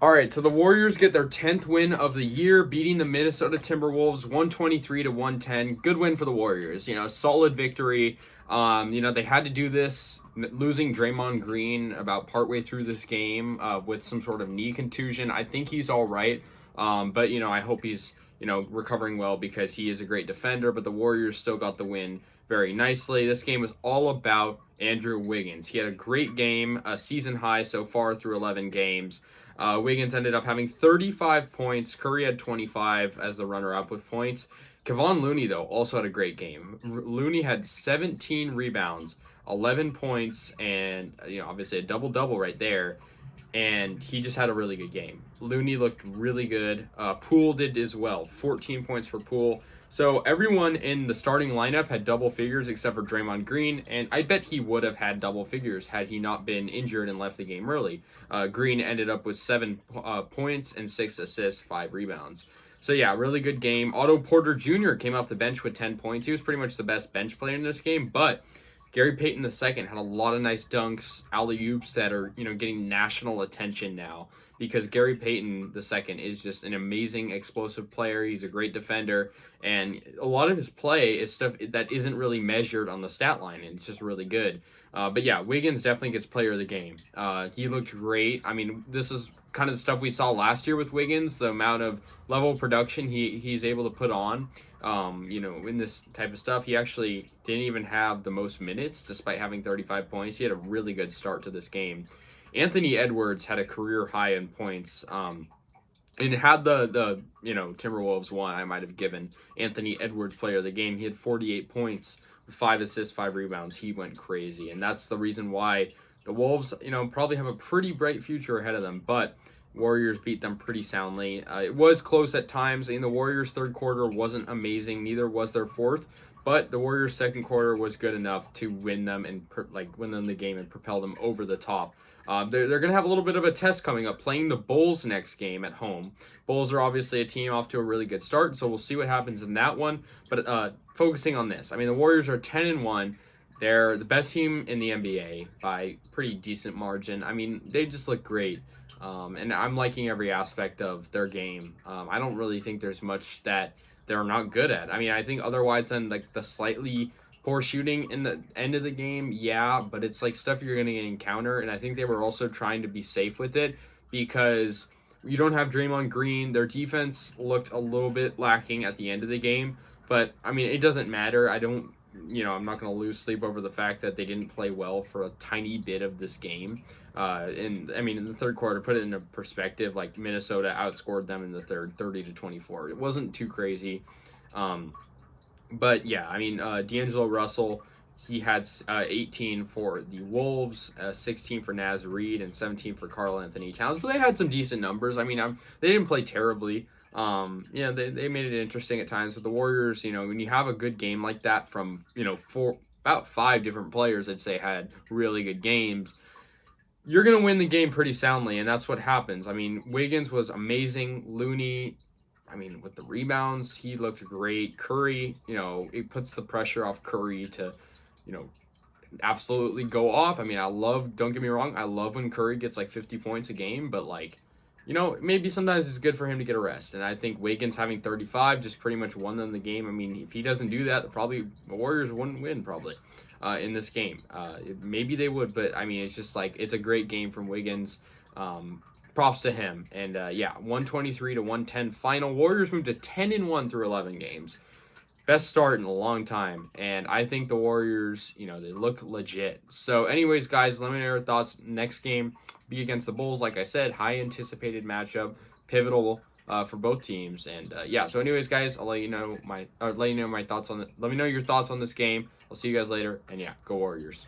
All right, so the Warriors get their 10th win of the year, beating the Minnesota Timberwolves 123 to 110. Good win for the Warriors. Solid victory. They had to do this, losing Draymond Green about partway through this game with some sort of knee contusion. I think he's all right, but I hope he's recovering well because he is a great defender. But the Warriors still got the win very nicely. This game was all about Andrew Wiggins. He had a great game, a season high so far through 11 games. Wiggins ended up having 35 points. Curry had 25 as the runner-up with points. Kevon Looney, though, also had a great game. Looney had 17 rebounds, 11 points, and obviously a double-double right there. And he just had a really good game. Looney looked really good. Poole did as well. 14 points for Poole. So everyone in the starting lineup had double figures except for Draymond Green, and I bet he would have had double figures had he not been injured and left the game early. Green ended up with 7 points and 6 assists, 5 rebounds. So yeah, really good game. Otto Porter Jr. came off the bench with 10 points. He was pretty much the best bench player in this game, but Gary Payton II had a lot of nice dunks, alley-oops that are, getting national attention now because Gary Payton II is just an amazing explosive player. He's a great defender, and a lot of his play is stuff that isn't really measured on the stat line, and it's just really good. But yeah, Wiggins definitely gets player of the game. He looked great. I mean, this is kind of the stuff we saw last year with Wiggins, the amount of level of production he's able to put on. In this type of stuff, he actually didn't even have the most minutes despite having 35 points. He had a really good start to this game. Anthony Edwards had a career high in points. And had the Timberwolves won, I might have given Anthony Edwards player of the game. He had 48 points, 5 assists, 5 rebounds. He went crazy, and that's the reason why the Wolves, probably have a pretty bright future ahead of them. But Warriors beat them pretty soundly. It was close at times. The Warriors' third quarter wasn't amazing. Neither was their fourth. But the Warriors' second quarter was good enough to win them and win them the game and propel them over the top. They're going to have a little bit of a test coming up, playing the Bulls next game at home. Bulls are obviously a team off to a really good start, so we'll see what happens in that one. But focusing on this, the Warriors are 10-1. They're the best team in the NBA by pretty decent margin. They just look great. And I'm liking every aspect of their game. I don't really think there's much that they're not good at. I think otherwise than the slightly poor shooting in the end of the game, yeah, but it's stuff you're going to encounter, and I think they were also trying to be safe with it because you don't have Draymond Green. Their defense looked a little bit lacking at the end of the game, but it doesn't matter. I'm not going to lose sleep over the fact that they didn't play well for a tiny bit of this game. In the third quarter, put it into perspective, Minnesota outscored them in the third 30-24. It wasn't too crazy. But yeah, D'Angelo Russell, he had 18 for the Wolves, 16 for Naz Reid, and 17 for Karl Anthony Towns. So they had some decent numbers. They didn't play terribly. They made it interesting at times. But the Warriors, when you have a good game like that from, about 5 different players, I'd say had really good games, you're going to win the game pretty soundly, and that's what happens. Wiggins was amazing. Looney, with the rebounds, he looked great. Curry, it puts the pressure off Curry to, absolutely go off. Don't get me wrong, I love when Curry gets 50 points a game, but maybe sometimes it's good for him to get a rest. And I think Wiggins having 35 just pretty much won them the game. If he doesn't do that, the Warriors wouldn't win probably in this game. Maybe they would, but it's just it's a great game from Wiggins. Props to him. And 123 to 110 final. Warriors moved to 10-1 through 11 games. Best start in a long time. And I think the Warriors, they look legit. So anyways, guys, let me know your thoughts. Next game be against the Bulls. Like I said, high anticipated matchup, pivotal for both teams. And so anyways, guys, I'll let you know my thoughts on it. Let me know your thoughts on this game. I'll see you guys later. And go Warriors.